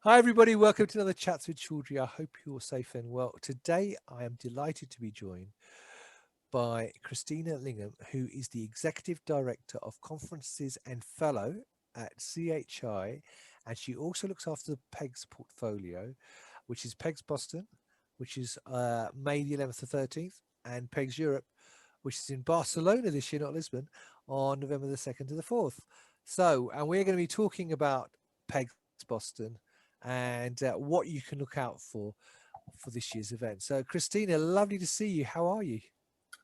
Hi, everybody. Welcome to another Chats with Chaudhry. I hope you're safe and well. Today, I am delighted to be joined by Christina Lingham, who is the Executive Director of Conferences and Fellow at CHI. And she also looks after the PEGS portfolio, which is PEGS Boston, which is May the 11th to 13th, and PEGS Europe, which is in Barcelona this year, not Lisbon, on November the 2nd to the 4th. And we're going to be talking about PEGS Boston and what you can look out for this year's event. So, Christina, lovely to see you. How are you?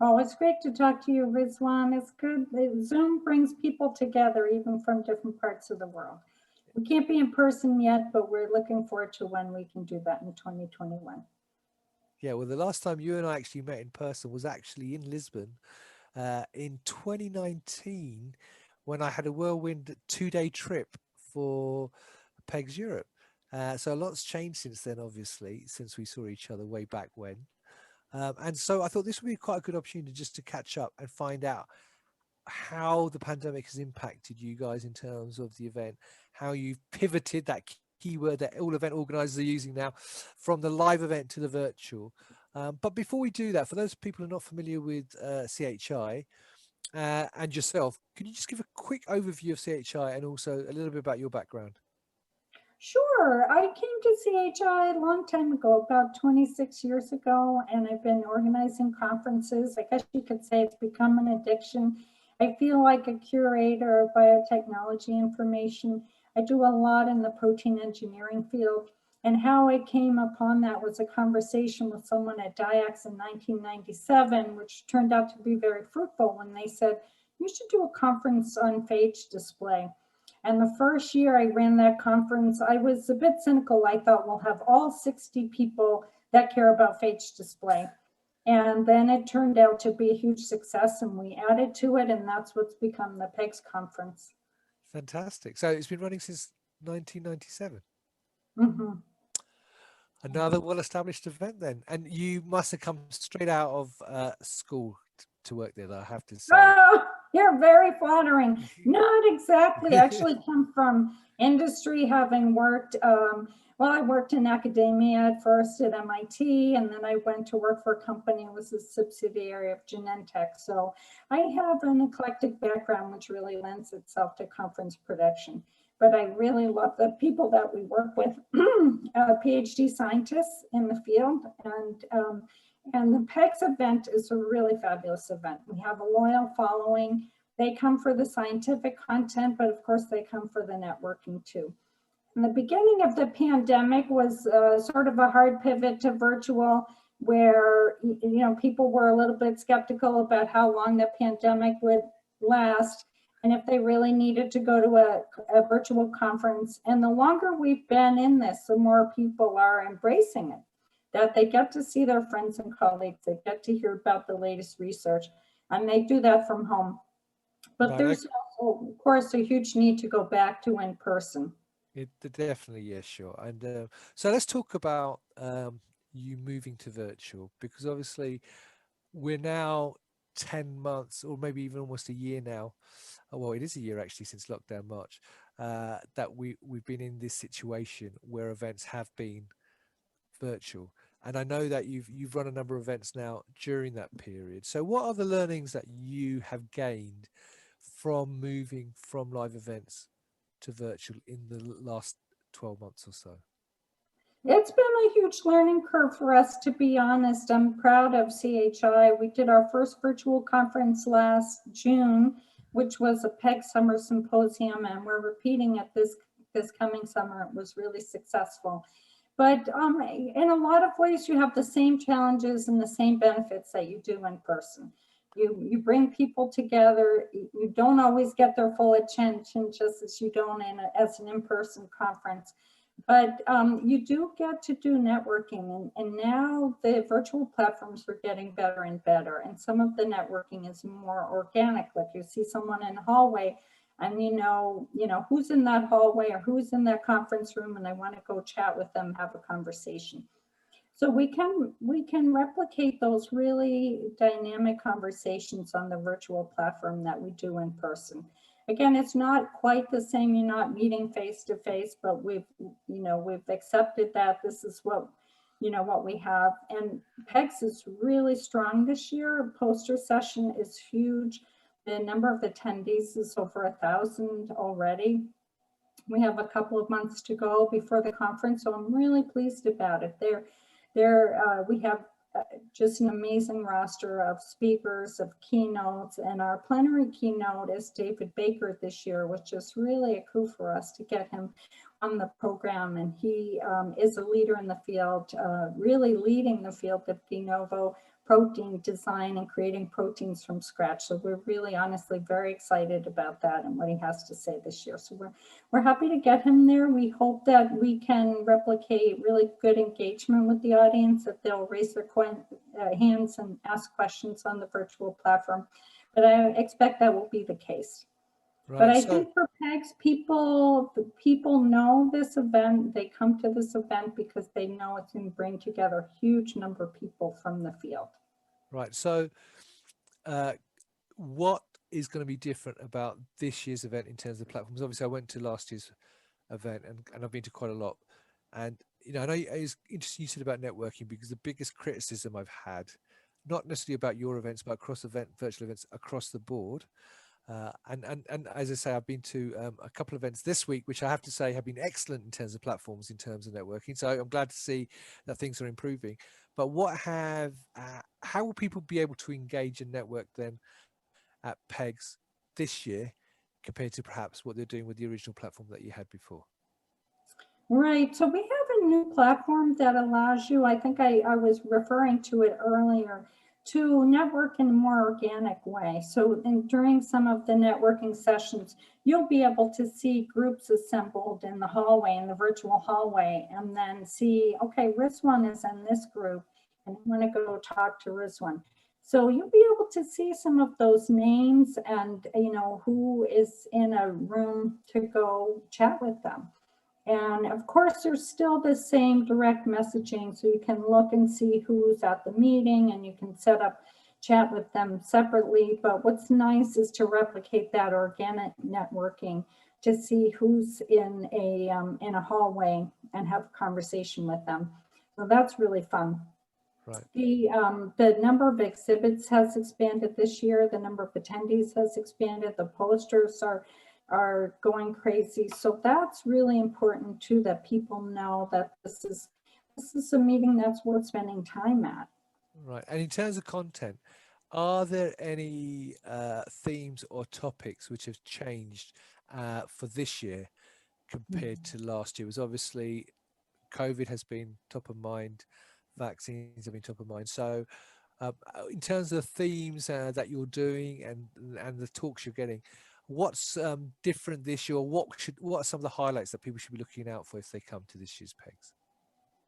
Oh, it's great to talk to you, Rizwan. It's good. Zoom brings people together, even from different parts of the world. We can't be in person yet, but we're looking forward to when we can do that in 2021. Yeah, well, the last time you and I actually met in person was actually in Lisbon in 2019 when I had a whirlwind 2-day trip for PEGS Europe. So a lot's changed since then, obviously, since we saw each other way back when. And so I thought this would be quite a good opportunity just to catch up and find out how the pandemic has impacted you guys in terms of the event, how you've pivoted that keyword that all event organizers are using now from the live event to the virtual. But before we do that, for those people who are not familiar with CHI and yourself, can you just give a quick overview of CHI and also a little bit about your background? Sure. I came to CHI a long time ago, about 26 years ago, and I've been organizing conferences. I guess you could say it's become an addiction. I feel like a curator of biotechnology information. I do a lot in the protein engineering field. And how I came upon that was a conversation with someone at DIAX in 1997, which turned out to be very fruitful when they said, you should do a conference on phage display. And the first year I ran that conference, I was a bit cynical. I thought we'll have all 60 people that care about phage display. And then it turned out to be a huge success, and we added to it, and that's what's become the PEGS conference. Fantastic. So it's been running since 1997. Mm-hmm. Another well-established event then. And you must have come straight out of school to work there, though, I have to say. Oh, you're very flattering. Not exactly. I actually come from industry, having worked. Well, I worked in academia at first at MIT, and then I went to work for a company. It was a subsidiary of Genentech. So I have an eclectic background, which really lends itself to conference production. But I really love the people that we work with, PhD scientists in the field, and the PEGS event is a really fabulous event. We have a loyal following. They come for the scientific content, but of course they come for the networking too. In the beginning of the pandemic was sort of a hard pivot to virtual, where people were a little bit skeptical about how long the pandemic would last and if they really needed to go to a virtual conference. And the longer we've been in this, the more people are embracing it, that they get to see their friends and colleagues, they get to hear about the latest research, and they do that from home. But Right. there's also, of course, a huge need to go back to in person. Definitely, yes, sure. And so let's talk about you moving to virtual because obviously we're now 10 months or maybe even almost a year now. Well, it is a year actually since lockdown March that we've been in this situation where events have been virtual. And I know that you've run a number of events now during that period. So what are the learnings that you have gained from moving from live events to virtual in the last 12 months or so? It's been a huge learning curve for us, to be honest. I'm proud of CHI. We did our first virtual conference last June, which was a PEG Summer Symposium, and we're repeating it this coming summer. It was really successful. But in a lot of ways, you have the same challenges and the same benefits that you do in person. You bring people together. You don't always get their full attention, just as you don't as an in-person conference. But you do get to do networking, and now the virtual platforms are getting better and better. And some of the networking is more organic. Like you see someone in the hallway, and who's in that hallway or who's in that conference room, and I want to go chat with them, have a conversation. So we can replicate those really dynamic conversations on the virtual platform that we do in person. again, it's not quite the same. You're not meeting face to face, but we've accepted that this is what we have. And PEGS is really strong this year. Poster session is huge. The number of attendees is over 1,000 already. We have a couple of months to go before the conference, so I'm really pleased about it. We have just an amazing roster of speakers, of keynotes, and our plenary keynote is David Baker this year, which is really a coup for us to get him on the program. And he is a leader in the field, really leading the field of de novo protein design and creating proteins from scratch. So we're really honestly very excited about that and what he has to say this year. So we're happy to get him there. We hope that we can replicate really good engagement with the audience, that they'll raise their hands and ask questions on the virtual platform. But I expect that will be the case. Right. But I think for PEGS, people know this event. They come to this event because they know it's going to bring together a huge number of people from the field. Right. So what is going to be different about this year's event in terms of platforms? Obviously, I went to last year's event and I've been to quite a lot. And, I know it's interesting you said about networking, because the biggest criticism I've had, not necessarily about your events, but across virtual events across the board. And as I say, I've been to a couple of events this week, which I have to say have been excellent in terms of platforms, in terms of networking. So I'm glad to see that things are improving. But how will people be able to engage and network then at PEGS this year compared to perhaps what they're doing with the original platform that you had before? Right. So we have a new platform that allows you, I think I was referring to it earlier, to network in a more organic way. So during some of the networking sessions, you'll be able to see groups assembled in the hallway, in the virtual hallway, and then see, okay, Rizwan is in this group, and I want to go talk to Rizwan. So you'll be able to see some of those names and, who is in a room to go chat with them. And of course, there's still the same direct messaging, so you can look and see who's at the meeting and you can set up chat with them separately. But what's nice is to replicate that organic networking, to see who's in a hallway and have a conversation with them. So that's really fun. Right. The number of exhibits has expanded this year. The number of attendees has expanded. The posters are going crazy. So that's really important too, that people know that this is a meeting that's worth spending time at. Right. And in terms of content, are there any themes or topics which have changed for this year compared to last year? It was obviously COVID has been top of mind, vaccines have been top of mind. So in terms of themes that you're doing and the talks you're getting, what's different this year? What are some of the highlights that people should be looking out for if they come to this year's PEGS?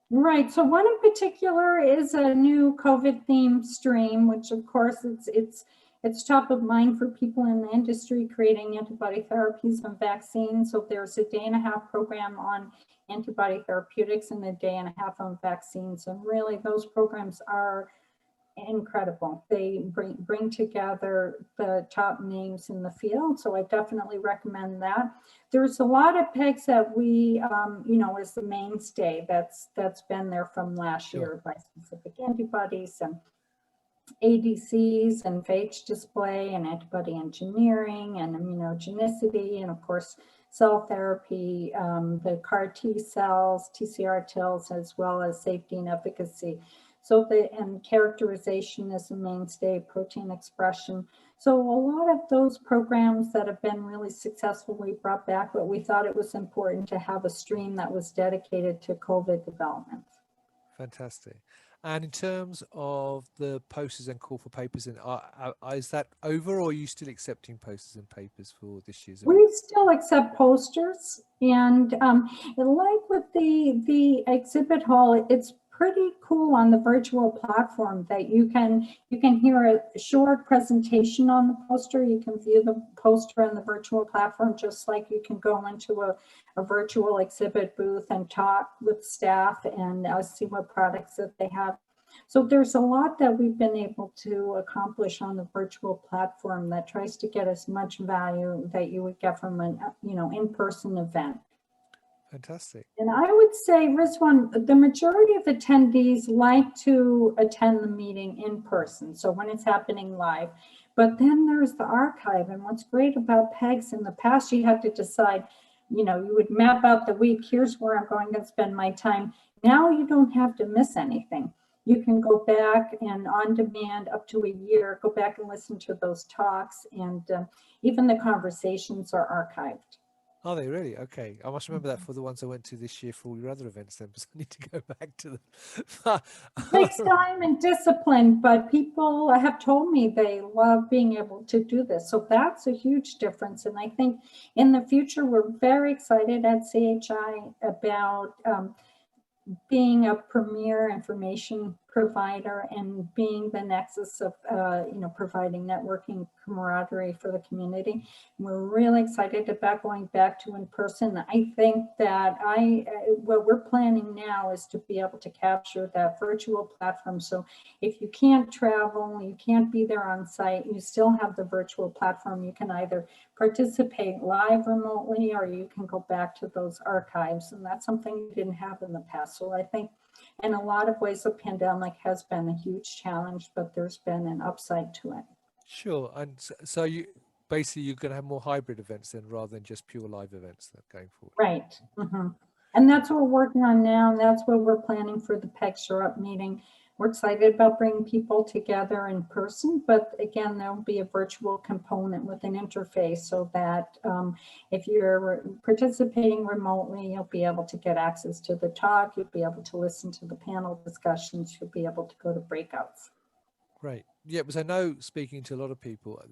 Right. So one in particular is a new COVID themed stream, which of course it's top of mind for people in the industry creating antibody therapies and vaccines. So there's a 1.5-day program on antibody therapeutics and a 1.5-day on vaccines. And really those programs are incredible. They bring together the top names in the field. So I definitely recommend that. There's a lot of PEGS that we, is the mainstay that's been there from last year, bispecific antibodies and ADCs and phage display and antibody engineering and immunogenicity, and of course, cell therapy, the CAR T cells, TCR TILs, as well as safety and efficacy. So and characterization is a mainstay, protein expression. So a lot of those programs that have been really successful, we brought back, but we thought it was important to have a stream that was dedicated to COVID development. Fantastic. And in terms of the posters and call for papers, is that over, or are you still accepting posters and papers for this year's event? We still accept posters, and like with the exhibit hall, it's pretty cool on the virtual platform that you can hear a short presentation on the poster. You can view the poster on the virtual platform, just like you can go into a virtual exhibit booth and talk with staff and see what products that they have. So there's a lot that we've been able to accomplish on the virtual platform that tries to get as much value that you would get from an, in-person event. Fantastic. And I would say, Rizwan, the majority of attendees like to attend the meeting in person, so when it's happening live. But then there's the archive, and what's great about PEGS, in the past you had to decide, you would map out the week, here's where I'm going to spend my time. Now you don't have to miss anything. You can go back and on demand up to a year, go back and listen to those talks, and even the conversations are archived. Are they really? Okay. I must remember that for the ones I went to this year for all your other events then, because I need to go back to them. It takes time and discipline, but people have told me they love being able to do this. So that's a huge difference. And I think in the future, we're very excited at CHI about being a premier information provider and being the nexus of, providing networking camaraderie for the community. We're really excited about going back to in-person. I think that what we're planning now is to be able to capture that virtual platform. So if you can't travel, you can't be there on site, you still have the virtual platform. You can either participate live remotely, or you can go back to those archives. And that's something we didn't have in the past. So I think in a lot of ways, the pandemic has been a huge challenge, but there's been an upside to it. Sure. And so you're going to have more hybrid events then, rather than just pure live events that going forward. Right. Mm-hmm. And that's what we're working on now. And that's what we're planning for the PEGS Up meeting. We're excited about bringing people together in person, but again, there'll be a virtual component with an interface so that if you're participating remotely, you'll be able to get access to the talk, you'll be able to listen to the panel discussions, you'll be able to go to breakouts. Great. Yeah, because I know, speaking to a lot of people,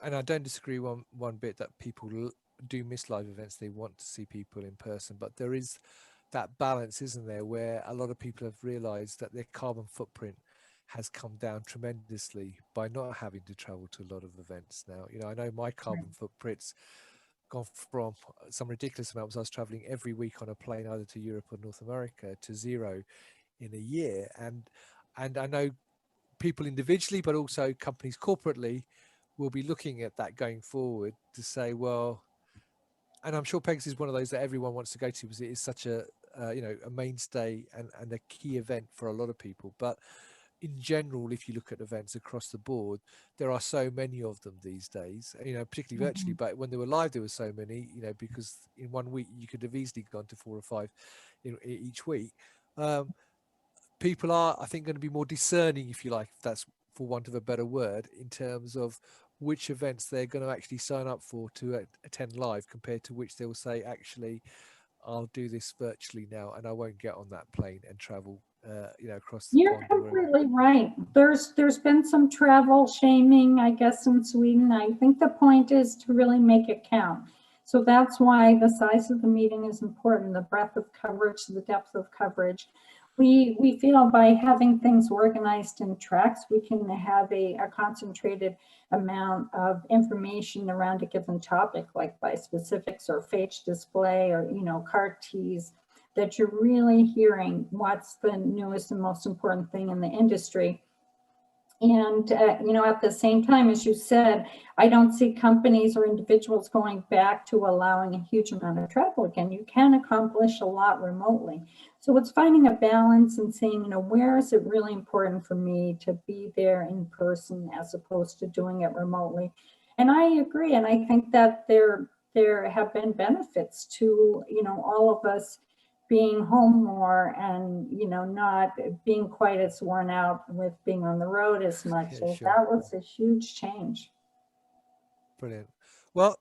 and I don't disagree one bit that people do miss live events. They want to see people in person, but there is that balance, isn't there, where a lot of people have realized that their carbon footprint has come down tremendously by not having to travel to a lot of events now. I know my carbon footprint's gone from some ridiculous amounts. I was traveling every week on a plane either to Europe or North America to zero in a year. And I know people individually, but also companies corporately, will be looking at that going forward to say, well, and I'm sure PEGS is one of those that everyone wants to go to because it is such a mainstay and a key event for a lot of people. But in general, if you look at events across the board, there are so many of them these days, particularly virtually. But when they were live, there were so many, because in 1 week you could have easily gone to 4 or 5 each week. People are, I think, going to be more discerning, if you like, if that's for want of a better word, in terms of which events they're going to actually sign up for to attend live, compared to which they will say, actually, I'll do this virtually now and I won't get on that plane and travel across the You're pond. completely right. There's been some travel shaming, I guess, in Sweden. I think the point is to really make it count. So that's why the size of the meeting is important, the breadth of coverage, the depth of coverage. We feel by having things organized in tracks, we can have a concentrated amount of information around a given topic, like by specifics or phage display or, CAR Ts, that you're really hearing what's the newest and most important thing in the industry. And, at the same time, as you said, I don't see companies or individuals going back to allowing a huge amount of travel again. You can accomplish a lot remotely. So it's finding a balance and saying, where is it really important for me to be there in person as opposed to doing it remotely? And I agree. And I think that there have been benefits to, all of us being home more and, not being quite as worn out with being on the road as much. Yeah, so sure. That was a huge change. Brilliant. Well,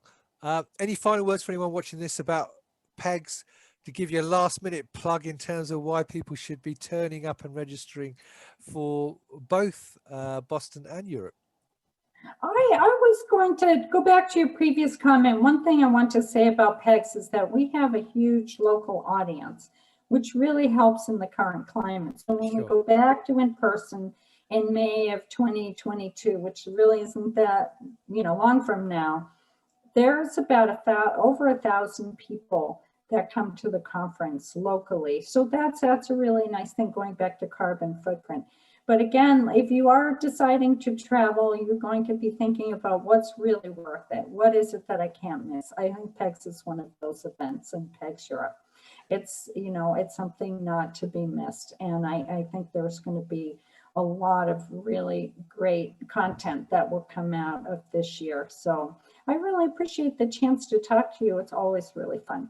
any final words for anyone watching this about PEGS, to give you a last minute plug in terms of why people should be turning up and registering for both Boston and Europe? I was going to go back to your previous comment. One thing I want to say about PEGS is that we have a huge local audience, which really helps in the current climate. So when we go back to in person in May of 2022, which really isn't that long from now, there's about over 1,000 people that come to the conference locally. So that's a really nice thing, going back to carbon footprint. But again, if you are deciding to travel, you're going to be thinking about what's really worth it. What is it that I can't miss? I think PEGS is one of those events in PEGS Europe. It's, you know, it's something not to be missed. And I think there's going to be a lot of really great content that will come out of this year. So I really appreciate the chance to talk to you. It's always really fun.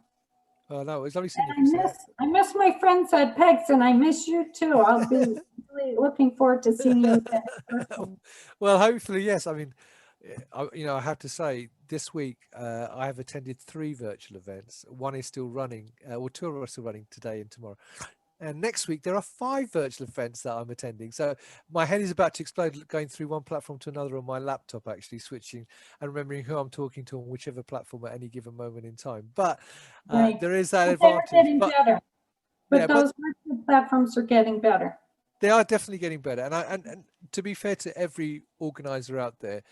Oh, no, it's lovely seeing you, And Christina. I miss my friends at PEGS, and I miss you too. I'll be really looking forward to seeing you again in person. Well, hopefully, yes. I mean, you know, I have to say, this week I have attended 3 virtual events. One is still running, or 2 are still running today and tomorrow. And next week there are 5 virtual events that I'm attending. So my head is about to explode going through one platform to another on my laptop, actually switching and remembering who I'm talking to on whichever platform at any given moment in time. But Right. there is that But they are advantage. getting But better. yeah, But but those virtual platforms are getting better. they are definitely getting better. And to be fair to every organizer out there,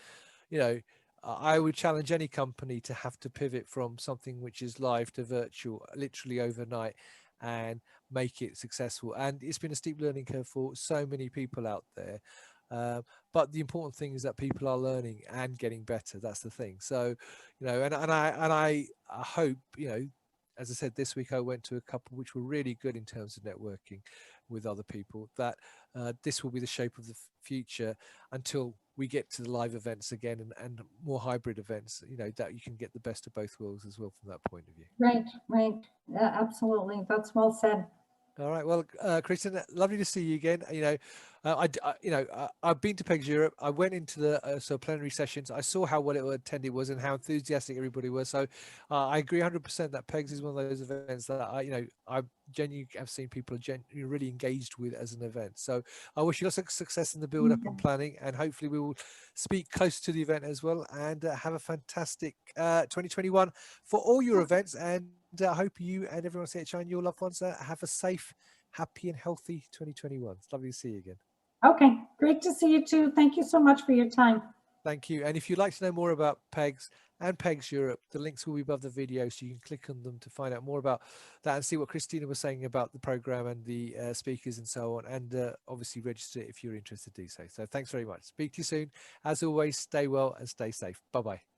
you know, I would challenge any company to have to pivot from something which is live to virtual literally overnight and make it successful. And it's been a steep learning curve for so many people out there. But the important thing is that people are learning and getting better. That's the thing. So, you know, and I hope, you know, as I said, this week I went to a couple which were really good in terms of networking with other people, that this will be the shape of the future until we get to the live events again, and more hybrid events, you know, that you can get the best of both worlds as well from that point of view. Right, right. Yeah, absolutely. That's well said. All right. Well, Christina, lovely to see you again. You know, I've been to PEGS Europe. I went into the so plenary sessions. I saw how well it attended was and how enthusiastic everybody was. So I agree 100% that PEGS is one of those events that I genuinely have seen people really engaged with as an event. So I wish you lots of success in the build up and planning, and hopefully we will speak close to the event as well, and have a fantastic 2021 for all your events. And I hope you and everyone else at and your loved ones have a safe, happy, and healthy 2021. It's lovely to see you again. Okay, great to see you too. Thank you so much for your time. Thank you. And if you'd like to know more about PEGS and PEGS Europe, the links will be above the video, so you can click on them to find out more about that and see what Christina was saying about the program and the speakers and so on. And obviously register if you're interested to do so. So thanks very much. Speak to you soon. As always, stay well and stay safe. Bye-bye.